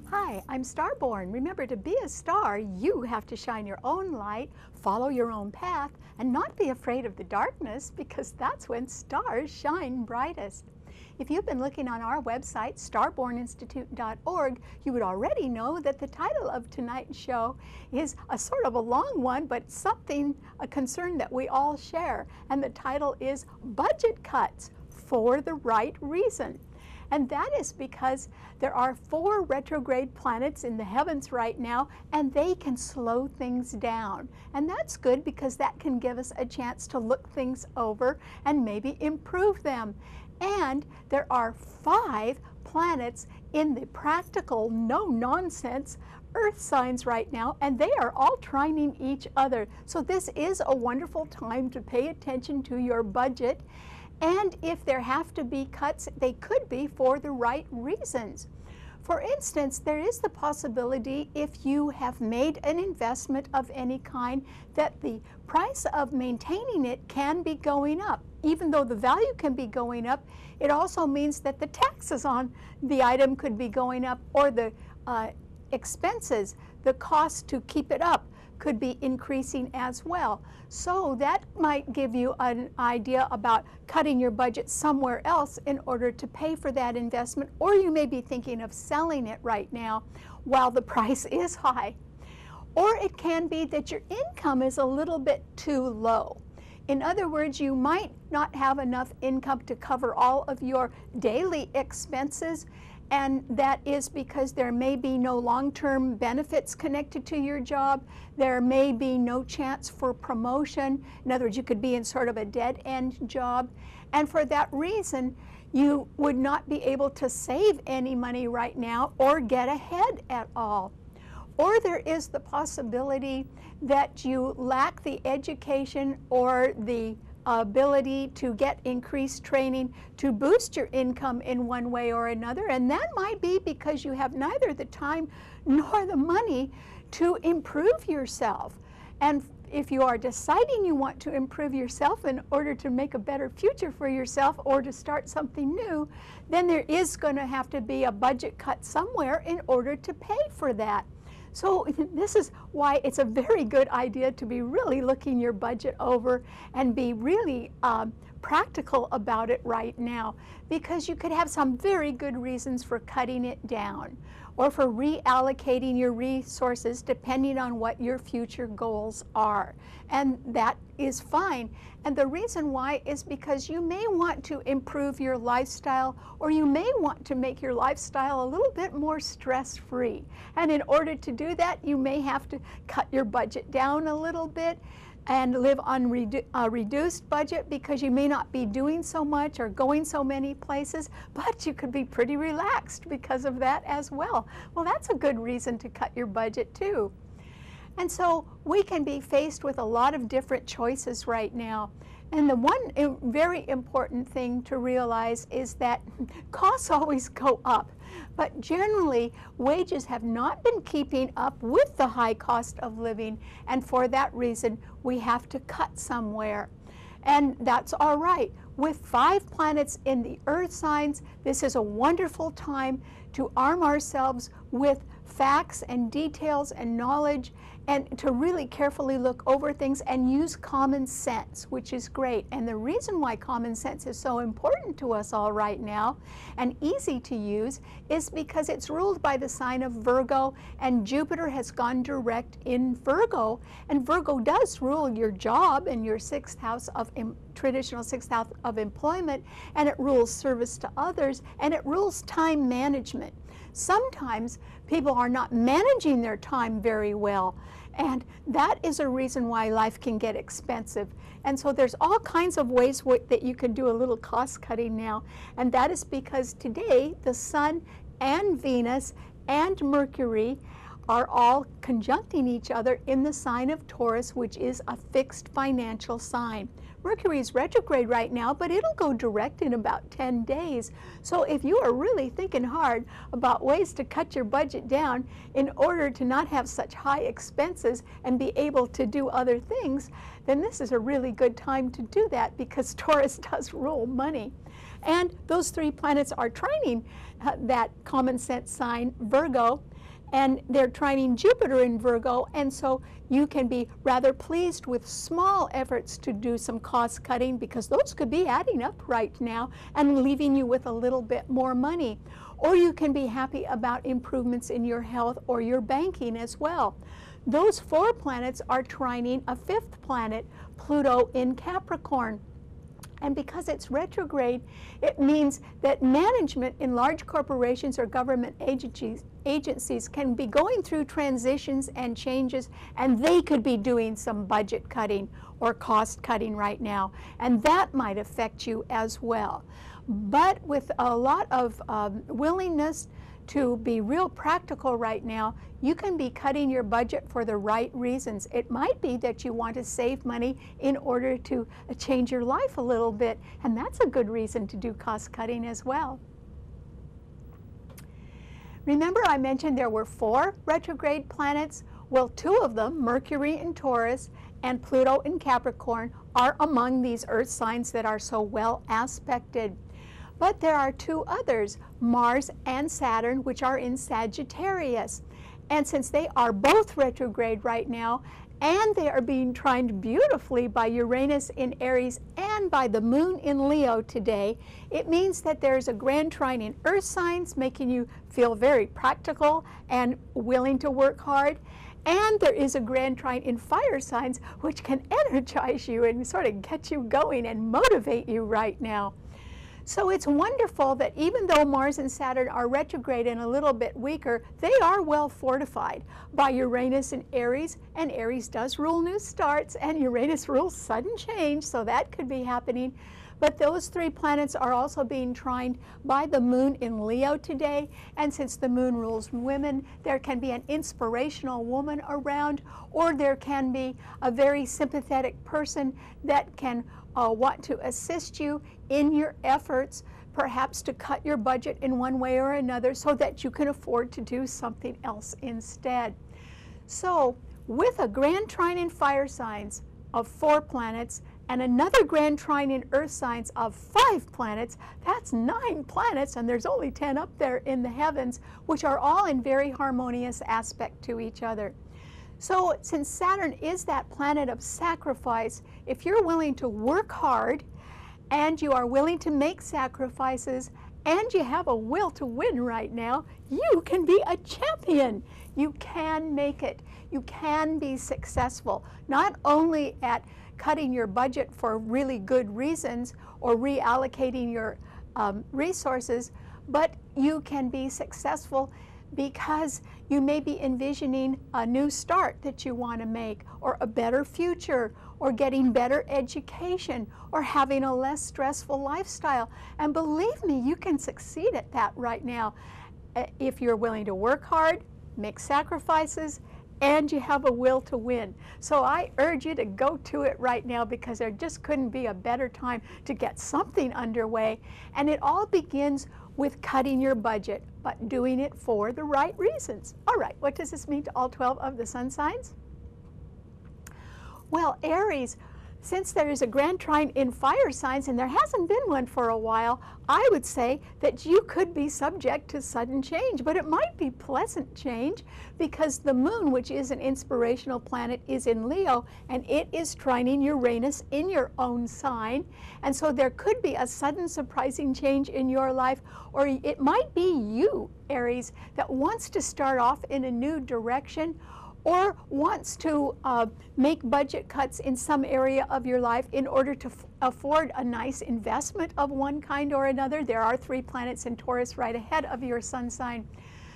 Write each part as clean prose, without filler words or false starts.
Hi, I'm Starborn. Remember, to be a star, you have to shine your own light, follow your own path, and not be afraid of the darkness, because that's when stars shine brightest. If you've been looking on our website, starborninstitute.org, you would already know that the title of tonight's show is a sort of a long one, but a concern that we all share. And the title is Budget Cuts for the Right Reason. And that is because there are 4 retrograde planets in the heavens right now, and they can slow things down. And that's good, because that can give us a chance to look things over and maybe improve them. And there are 5 planets in the practical, no-nonsense Earth signs right now, and they are all trining each other. So this is a wonderful time to pay attention to your budget. And if there have to be cuts, they could be for the right reasons. For instance, there is the possibility, if you have made an investment of any kind, that the price of maintaining it can be going up. Even though the value can be going up, it also means that the taxes on the item could be going up, or the expenses, the cost to keep it up, could be increasing as well. So that might give you an idea about cutting your budget somewhere else in order to pay for that investment, or you may be thinking of selling it right now while the price is high. Or it can be that your income is a little bit too low. In other words, you might not have enough income to cover all of your daily expenses, and that is because there may be no long-term benefits connected to your job. There may be no chance for promotion. In other words, you could be in sort of a dead-end job. And for that reason, you would not be able to save any money right now or get ahead at all. Or there is the possibility that you lack the education or the ability to get increased training to boost your income in one way or another, and that might be because you have neither the time nor the money to improve yourself. And if you are deciding you want to improve yourself in order to make a better future for yourself or to start something new, then there is going to have to be a budget cut somewhere in order to pay for that. So this is why it's a very good idea to be really looking your budget over and be really practical about it right now, because you could have some very good reasons for cutting it down or for reallocating your resources depending on what your future goals are. And that is fine. And the reason why is because you may want to improve your lifestyle, or you may want to make your lifestyle a little bit more stress-free. And in order to do that, you may have to cut your budget down a little bit and live on a reduced budget, because you may not be doing so much or going so many places, but you could be pretty relaxed because of that as well. Well, that's a good reason to cut your budget too. And so we can be faced with a lot of different choices right now. And the one very important thing to realize is that costs always go up. But generally, wages have not been keeping up with the high cost of living, and for that reason, we have to cut somewhere. And that's all right. With 5 planets in the Earth signs, this is a wonderful time to arm ourselves with facts and details and knowledge, and to really carefully look over things and use common sense, which is great. And the reason why common sense is so important to us all right now and easy to use is because it's ruled by the sign of Virgo, and Jupiter has gone direct in Virgo. And Virgo does rule your job and your 6th house of traditional 6th house of employment, and it rules service to others, and it rules time management. Sometimes people are not managing their time very well, and that is a reason why life can get expensive. And so there's all kinds of ways that you can do a little cost cutting now, and that is because today the Sun and Venus and Mercury are all conjuncting each other in the sign of Taurus, which is a fixed financial sign. Mercury is retrograde right now, but it'll go direct in about 10 days. So if you are really thinking hard about ways to cut your budget down in order to not have such high expenses and be able to do other things, then this is a really good time to do that, because Taurus does rule money. And those 3 planets are trining that common sense sign, Virgo. and they're trining Jupiter in Virgo, and so you can be rather pleased with small efforts to do some cost cutting, because those could be adding up right now and leaving you with a little bit more money. Or you can be happy about improvements in your health or your banking as well. Those 4 planets are trining a 5th planet, Pluto in Capricorn. And because it's retrograde, it means that management in large corporations or government agencies can be going through transitions and changes, and they could be doing some budget cutting or cost cutting right now, and that might affect you as well. But with a lot of willingness to be real practical right now, you can be cutting your budget for the right reasons. It might be that you want to save money in order to change your life a little bit, and that's a good reason to do cost cutting as well. Remember I mentioned there were 4 retrograde planets? Well, 2 of them, Mercury in Taurus and Pluto in Capricorn, are among these earth signs that are so well aspected. But there are 2 others, Mars and Saturn, which are in Sagittarius. And since they are both retrograde right now, and they are being trined beautifully by Uranus in Aries and by the Moon in Leo today, it means that there's a grand trine in earth signs, making you feel very practical and willing to work hard. And there is a grand trine in fire signs, which can energize you and sort of get you going and motivate you right now. So it's wonderful that even though Mars and Saturn are retrograde and a little bit weaker, they are well fortified by Uranus and Aries does rule new starts, and Uranus rules sudden change, so that could be happening. But those 3 planets are also being trined by the Moon in Leo today, and since the Moon rules women, there can be an inspirational woman around, or there can be a very sympathetic person that can want to assist you in your efforts, perhaps to cut your budget in one way or another so that you can afford to do something else instead. So with a grand trine in fire signs of 4 planets and another grand trine in earth signs of 5 planets, that's 9 planets, and there's only 10 up there in the heavens, which are all in very harmonious aspect to each other. So since Saturn is that planet of sacrifice, if you're willing to work hard and you are willing to make sacrifices and you have a will to win right now, you can be a champion. You can make it. You can be successful, not only at cutting your budget for really good reasons or reallocating your resources, but you can be successful because you may be envisioning a new start that you want to make, or a better future, or getting better education, or having a less stressful lifestyle. And believe me, you can succeed at that right now if you're willing to work hard, make sacrifices, and you have a will to win. So I urge you to go to it right now, because there just couldn't be a better time to get something underway. And it all begins with cutting your budget, but doing it for the right reasons. All right, what does this mean to all 12 of the sun signs? Well, Aries, since there is a grand trine in fire signs, and there hasn't been one for a while, I would say that you could be subject to sudden change, but it might be pleasant change, because the Moon, which is an inspirational planet, is in Leo, and it is trining Uranus in your own sign. And so there could be a sudden surprising change in your life, or it might be you, Aries, that wants to start off in a new direction, or wants to make budget cuts in some area of your life in order to afford a nice investment of one kind or another. There are 3 planets in Taurus right ahead of your sun sign.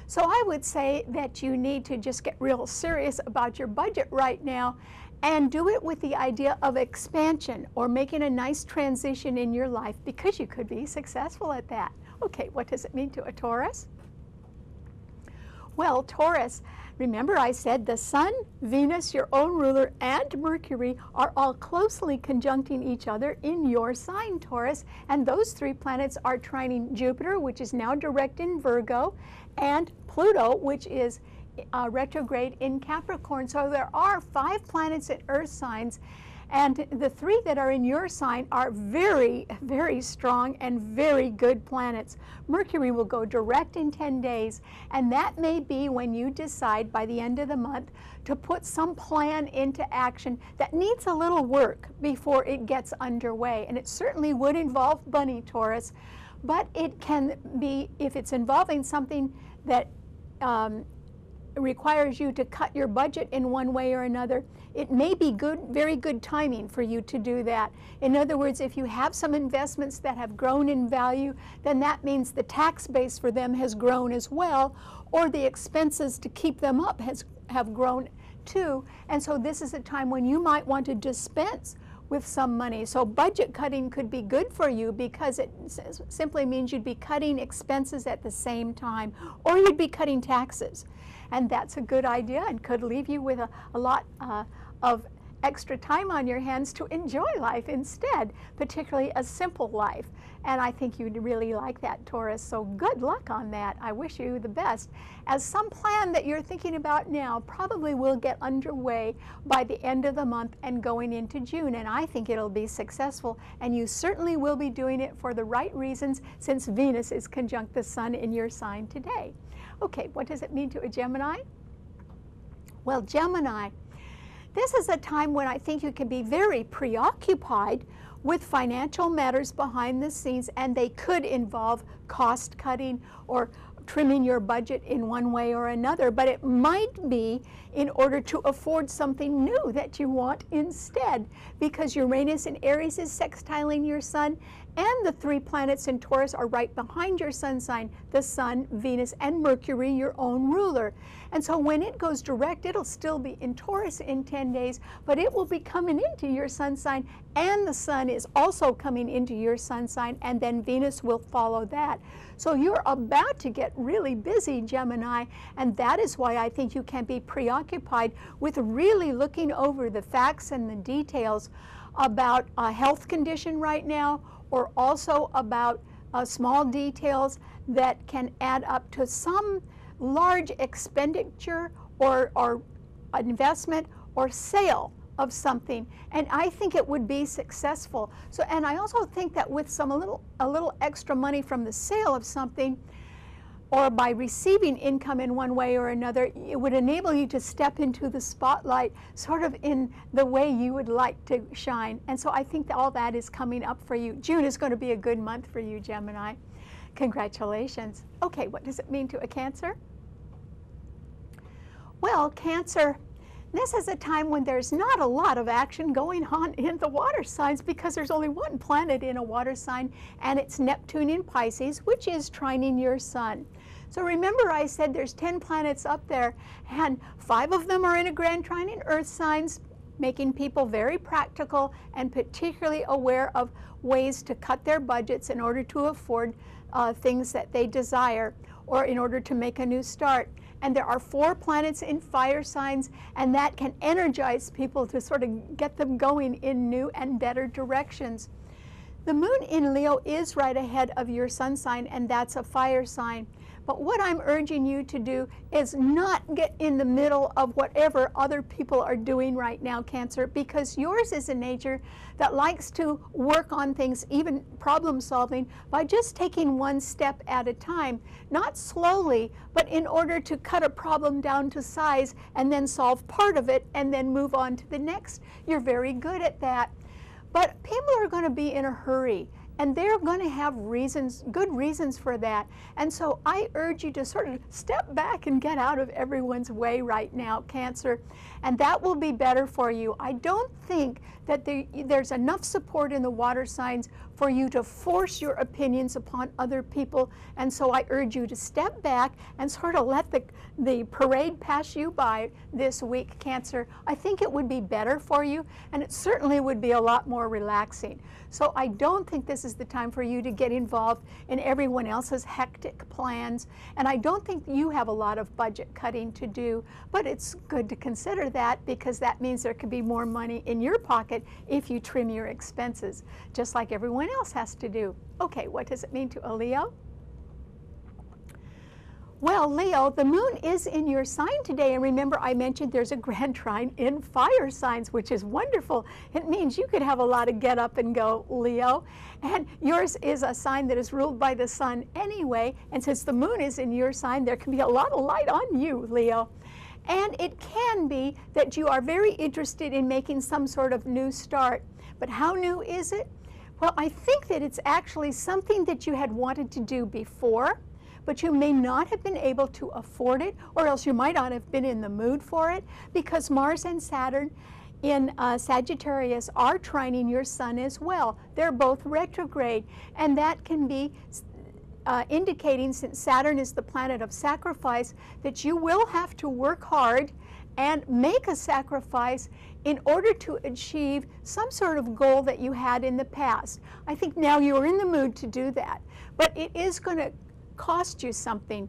So I would say that you need to just get real serious about your budget right now, and do it with the idea of expansion or making a nice transition in your life, because you could be successful at that. Okay, what does it mean to a Taurus? Well, Taurus, remember I said the Sun, Venus, your own ruler, and Mercury are all closely conjuncting each other in your sign, Taurus, and those 3 planets are trining Jupiter, which is now direct in Virgo, and Pluto, which is retrograde in Capricorn. So there are 5 planets in earth signs, And the 3 that are in your sign are very, very strong and very good planets. Mercury will go direct in 10 days, and that may be when you decide by the end of the month to put some plan into action that needs a little work before it gets underway. And it certainly would involve money, Taurus, but it can be, if it's involving something that requires you to cut your budget in one way or another, it may be good, very good timing for you to do that. In other words, if you have some investments that have grown in value, then that means the tax base for them has grown as well, or the expenses to keep them up have grown too. And so this is a time when you might want to dispense with some money. So budget cutting could be good for you because it simply means you'd be cutting expenses at the same time, or you'd be cutting taxes. And that's a good idea and could leave you with a lot of extra time on your hands to enjoy life instead, particularly a simple life. And I think you'd really like that, Taurus. So good luck on that. I wish you the best, as some plan that you're thinking about now probably will get underway by the end of the month and going into June. And I think it'll be successful. And you certainly will be doing it for the right reasons, since Venus is conjunct the Sun in your sign today. Okay, what does it mean to a Gemini? Well, Gemini, this is a time when I think you can be very preoccupied with financial matters behind the scenes, and they could involve cost cutting or trimming your budget in one way or another, but it might be in order to afford something new that you want instead, because Uranus in Aries is sextiling your Sun, and the 3 planets in Taurus are right behind your Sun sign, the Sun, Venus, and Mercury, your own ruler. And so when it goes direct, it'll still be in Taurus in 10 days, but it will be coming into your Sun sign, and the Sun is also coming into your Sun sign, and then Venus will follow that. So you're about to get really busy, Gemini, and that is why I think you can be preoccupied with really looking over the facts and the details about a health condition right now, or also about small details that can add up to some large expenditure or investment or sale of something. And I think it would be successful. So, and I also think that with a little extra money from the sale of something, or by receiving income in one way or another, it would enable you to step into the spotlight sort of in the way you would like to shine. And so I think that all that is coming up for you. June is going to be a good month for you, Gemini. Congratulations. Okay, what does it mean to a Cancer? Well, Cancer, this is a time when there's not a lot of action going on in the water signs, because there's only one planet in a water sign, and it's Neptune in Pisces, which is trining your Sun. So remember I said there's 10 planets up there, and 5 of them are in a grand trine in Earth signs, making people very practical and particularly aware of ways to cut their budgets in order to afford things that they desire, or in order to make a new start. And there are 4 planets in fire signs, and that can energize people to sort of get them going in new and better directions. The moon in Leo is right ahead of your Sun sign, and that's a fire sign. But what I'm urging you to do is not get in the middle of whatever other people are doing right now, Cancer, because yours is a nature that likes to work on things, even problem solving, by just taking one step at a time. Not slowly, but in order to cut a problem down to size and then solve part of it and then move on to the next. You're very good at that. But people are going to be in a hurry, and they're going to have reasons, good reasons for that. And so I urge you to sort of step back and get out of everyone's way right now, Cancer, and that will be better for you. I don't think that there's enough support in the water signs for you to force your opinions upon other people, and so I urge you to step back and sort of let the parade pass you by this week, Cancer. I think it would be better for you, and it certainly would be a lot more relaxing. So I don't think this is the time for you to get involved in everyone else's hectic plans, and I don't think you have a lot of budget cutting to do, but it's good to consider that, because that means there could be more money in your pocket if you trim your expenses, just like everyone else has to do. Okay, what does it mean to a Leo? Well, Leo, the moon is in your sign today, and remember I mentioned there's a grand trine in fire signs, which is wonderful. It means you could have a lot of get up and go, Leo, and yours is a sign that is ruled by the sun anyway, and since the moon is in your sign, there can be a lot of light on you, Leo. And it can be that you are very interested in making some sort of new start, but how new is it? Well, I think that it's actually something that you had wanted to do before, but you may not have been able to afford it, or else you might not have been in the mood for it, because Mars and Saturn in Sagittarius are trining your sun as well. They're both retrograde, and that can be indicating, since Saturn is the planet of sacrifice, that you will have to work hard and make a sacrifice in order to achieve some sort of goal that you had in the past. I think now you're in the mood to do that, but it is going to cost you something,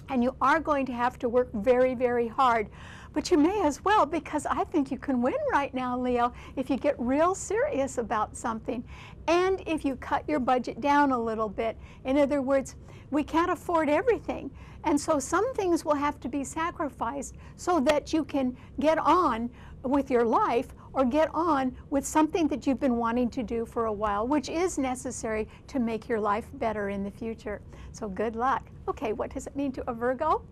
and you are going to have to work very, very hard. But you may as well, because I think you can win right now, Leo, if you get real serious about something, and if you cut your budget down a little bit. In other words, we can't afford everything, and so some things will have to be sacrificed so that you can get on with your life, or get on with something that you've been wanting to do for a while, which is necessary to make your life better in the future. So good luck. Okay, what does it mean to a Virgo?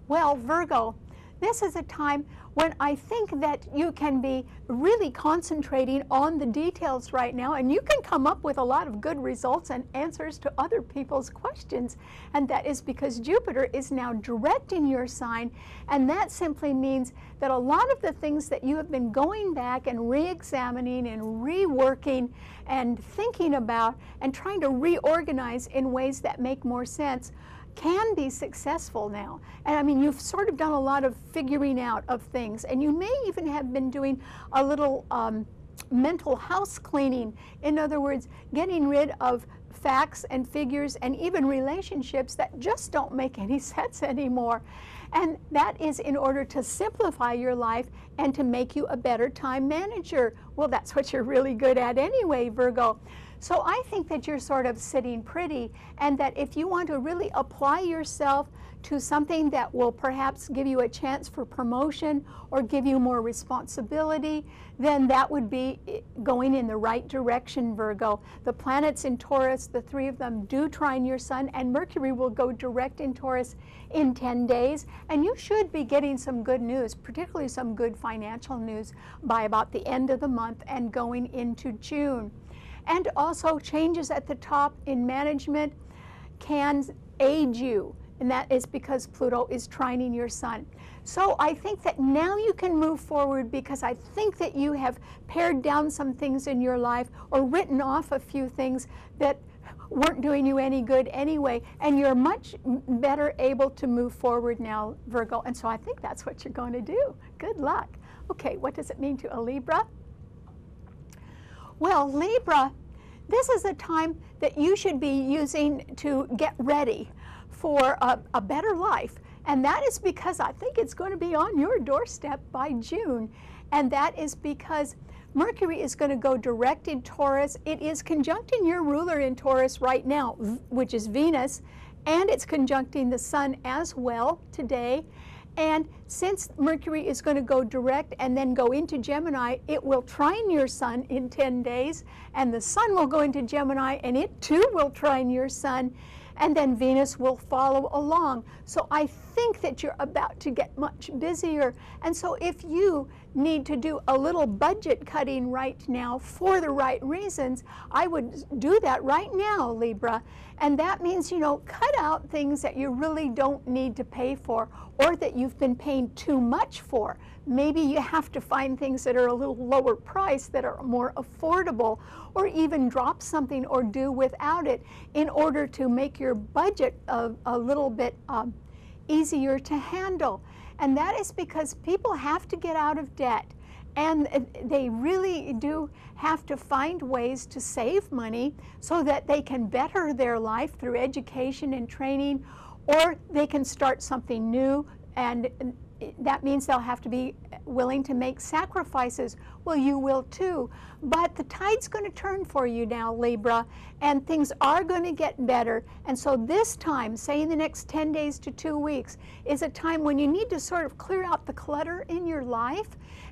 Well, Virgo, this is a time when I think that you can be really concentrating on the details right now, and you can come up with a lot of good results and answers to other people's questions. And that is because Jupiter is now direct in your sign, and that simply means that a lot of the things that you have been going back and re-examining and reworking and thinking about and trying to reorganize in ways that make more sense can be successful now. And I mean, you've sort of done a lot of figuring out of things, and you may even have been doing a little mental house cleaning. In other words, getting rid of facts and figures and even relationships that just don't make any sense anymore. And that is in order to simplify your life and to make you a better time manager. Well, that's what you're really good at anyway, Virgo. So I think that you're sort of sitting pretty, and that if you want to really apply yourself to something that will perhaps give you a chance for promotion or give you more responsibility, then that would be going in the right direction, Virgo. The planets in Taurus, the three of them, do trine your sun, and Mercury will go direct in Taurus in 10 days, and you should be getting some good news, particularly some good financial news, by about the end of the month and going into June. And also changes at the top in management can aid you, and that is because Pluto is trining your sun. So I think that now you can move forward, because I think that you have pared down some things in your life or written off a few things that weren't doing you any good anyway, and you're much better able to move forward now, Virgo, and so I think that's what you're going to do. Good luck. Okay, what does it mean to a Libra? Well, Libra, this is a time that you should be using to get ready for a better life. And that is because I think it's going to be on your doorstep by June. And that is because Mercury is going to go direct in Taurus. It is conjuncting your ruler in Taurus right now, which is Venus, and it's conjuncting the sun as well today. And since Mercury is going to go direct and then go into Gemini, it will trine your sun in 10 days, and the sun will go into Gemini, and it too will trine your sun, and then Venus will follow along. So I think that you're about to get much busier. And so if you need to do a little budget cutting right now for the right reasons, I would do that right now, Libra. And that means, you know, cut out things that you really don't need to pay for, or that you've been paying too much for. Maybe you have to find things that are a little lower price, that are more affordable, or even drop something or do without it in order to make your budget a little bit easier to handle. And that is because people have to get out of debt, and they really do have to find ways to save money so that they can better their life through education and training, or they can start something new and that means they'll have to be willing to make sacrifices. Well, you will too. But the tide's going to turn for you now, Libra, and things are going to get better. And so this time, say in the next 10 days to 2 weeks, is a time when you need to sort of clear out the clutter in your life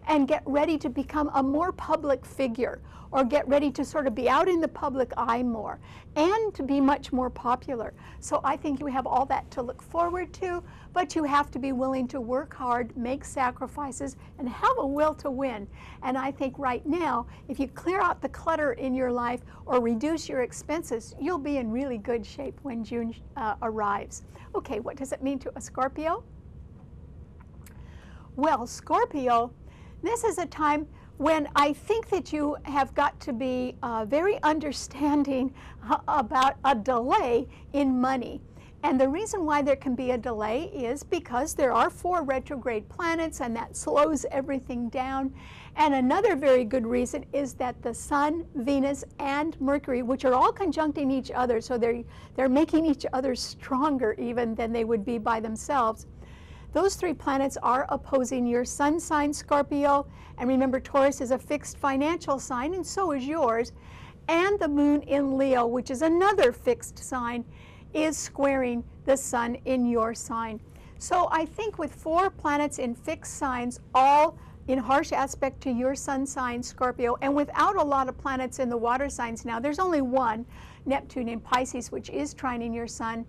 and get ready to become a more public figure, or get ready to sort of be out in the public eye more and to be much more popular. So I think you have all that to look forward to, but you have to be willing to work hard, make sacrifices, and have a will to win. And I think right now, if you clear out the clutter in your life or reduce your expenses, you'll be in really good shape when June arrives. Okay, what does it mean to a Scorpio? Well, Scorpio, this is a time when I think that you have got to be very understanding about a delay in money. And the reason why there can be a delay is because there are 4 retrograde planets, and that slows everything down. And another very good reason is that the Sun, Venus, and Mercury, which are all conjuncting each other, so they're making each other stronger even than they would be by themselves. Those 3 planets are opposing your Sun sign, Scorpio, and remember, Taurus is a fixed financial sign, and so is yours. And the Moon in Leo, which is another fixed sign, is squaring the Sun in your sign. So I think with 4 planets in fixed signs, all in harsh aspect to your Sun sign, Scorpio, and without a lot of planets in the water signs now, there's only one, Neptune in Pisces, which is trining your Sun.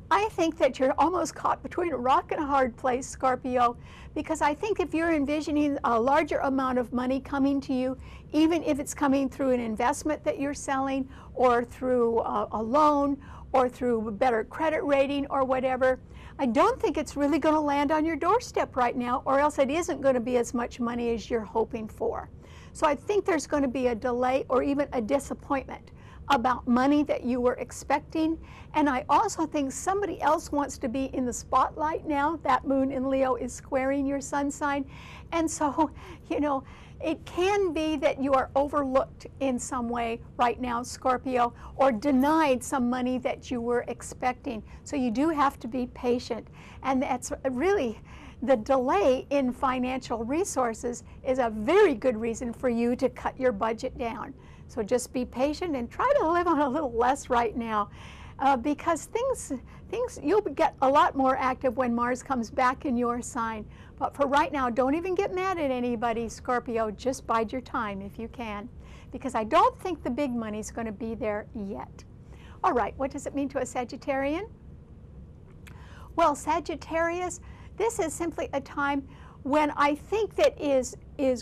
I think that you're almost caught between a rock and a hard place, Scorpio, because I think if you're envisioning a larger amount of money coming to you, even if it's coming through an investment that you're selling, or through a loan, or through a better credit rating or whatever, I don't think it's really going to land on your doorstep right now, or else it isn't going to be as much money as you're hoping for. So I think there's going to be a delay or even a disappointment about money that you were expecting. And I also think somebody else wants to be in the spotlight now. That Moon in Leo is squaring your Sun sign. And so, you know, it can be that you are overlooked in some way right now, Scorpio, or denied some money that you were expecting. So you do have to be patient. And that's really, the delay in financial resources is a very good reason for you to cut your budget down. So just be patient and try to live on a little less right now, because things you'll get a lot more active when Mars comes back in your sign. But for right now, don't even get mad at anybody, Scorpio. Just bide your time if you can, because I don't think the big money's going to be there yet. All right, what does it mean to a Sagittarian? Well, Sagittarius, this is simply a time when I think that is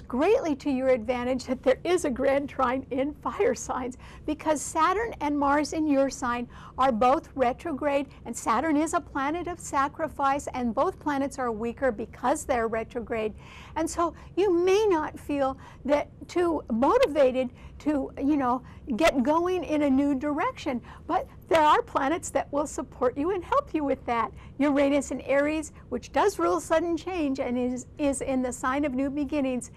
greatly to your advantage that there is a grand trine in fire signs, because Saturn and Mars in your sign are both retrograde, and Saturn is a planet of sacrifice, and both planets are weaker because they're retrograde. And so you may not feel that too motivated to, you know, get going in a new direction, but there are planets that will support you and help you with that. Uranus in Aries, which does rule sudden change and is in the sign of new beginnings,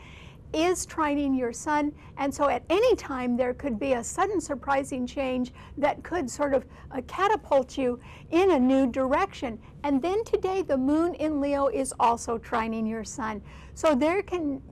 is trining your Sun, and so at any time there could be a sudden surprising change that could sort of catapult you in a new direction. And then today the Moon in Leo is also trining your Sun. So there can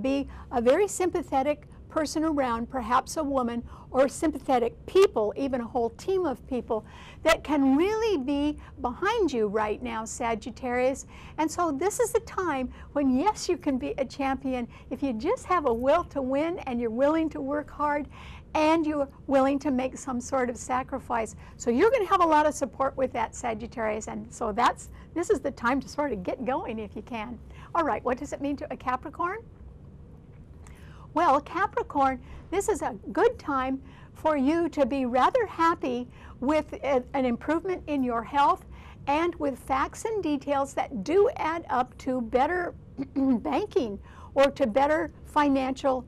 be a very sympathetic person around, perhaps a woman, or sympathetic people, even a whole team of people that can really be behind you right now, Sagittarius. And so this is the time when, yes, you can be a champion if you just have a will to win and you're willing to work hard and you're willing to make some sort of sacrifice. So you're going to have a lot of support with that, Sagittarius, and so this is the time to sort of get going if you can. All right, what does it mean to a Capricorn? Well, Capricorn, this is a good time for you to be rather happy with an improvement in your health and with facts and details that do add up to better banking or to better financial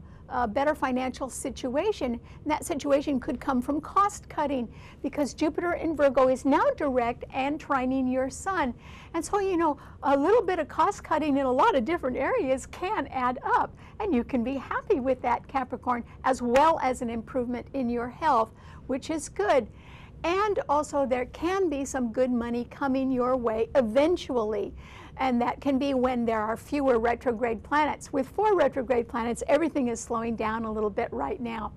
situation. And that situation could come from cost cutting, because Jupiter in Virgo is now direct and trining your Sun. And so, you know, a little bit of cost cutting in a lot of different areas can add up, and you can be happy with that, Capricorn, as well as an improvement in your health, which is good. And also there can be some good money coming your way eventually. And that can be when there are fewer retrograde planets. With 4 retrograde planets, everything is slowing down a little bit right now.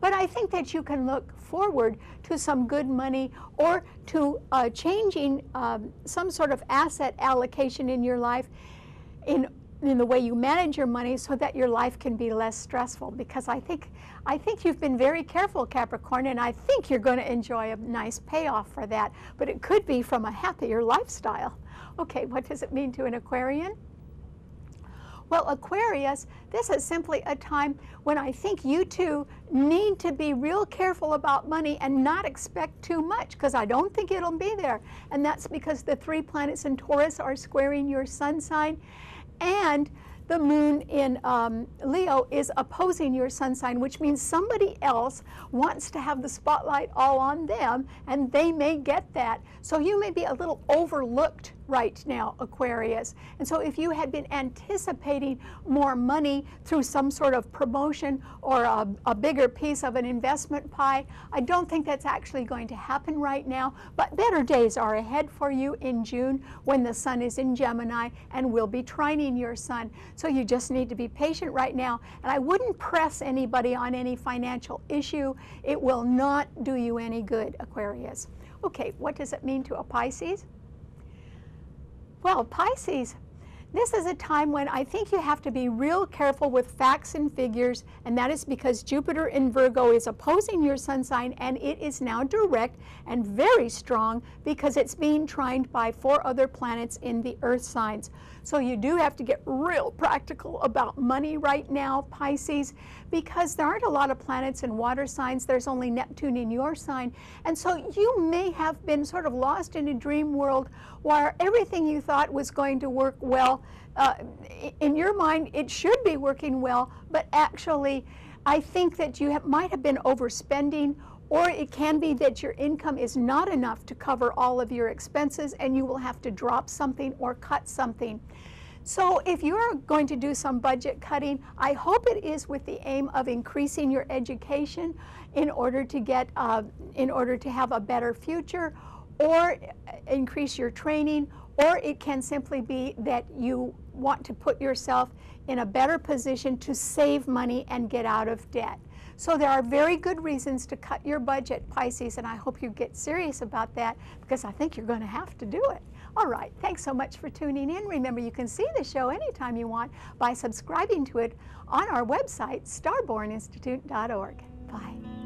But I think that you can look forward to some good money, or to changing some sort of asset allocation in your life in the way you manage your money, so that your life can be less stressful. Because I think you've been very careful, Capricorn, and I think you're going to enjoy a nice payoff for that. But it could be from a happier lifestyle. Okay, what does it mean to an Aquarian? Well, Aquarius, this is simply a time when I think you two need to be real careful about money and not expect too much, because I don't think it'll be there. And that's because the 3 planets in Taurus are squaring your sun sign, and the moon in Leo is opposing your sun sign, which means somebody else wants to have the spotlight all on them, and they may get that. So you may be a little overlooked right now, Aquarius. And so if you had been anticipating more money through some sort of promotion or a bigger piece of an investment pie, I don't think that's actually going to happen right now. But better days are ahead for you in June, when the sun is in Gemini and will be trining your sun. So you just need to be patient right now. And I wouldn't press anybody on any financial issue. It will not do you any good, Aquarius. Okay, what does it mean to a Pisces? Well, Pisces, this is a time when I think you have to be real careful with facts and figures, and that is because Jupiter in Virgo is opposing your sun sign, and it is now direct and very strong because it's being trined by 4 other planets in the earth signs. So you do have to get real practical about money right now, Pisces, because there aren't a lot of planets in water signs. There's only Neptune in your sign. And so you may have been sort of lost in a dream world where everything you thought was going to work well, in your mind it should be working well, but actually I think that you might have been overspending, or it can be that your income is not enough to cover all of your expenses and you will have to drop something or cut something. So if you're going to do some budget cutting, I hope it is with the aim of increasing your education in order to have a better future, or increase your training, or it can simply be that you want to put yourself in a better position to save money and get out of debt. So there are very good reasons to cut your budget, Pisces, and I hope you get serious about that, because I think you're going to have to do it. All right, thanks so much for tuning in. Remember, you can see the show anytime you want by subscribing to it on our website, starborninstitute.org. Bye.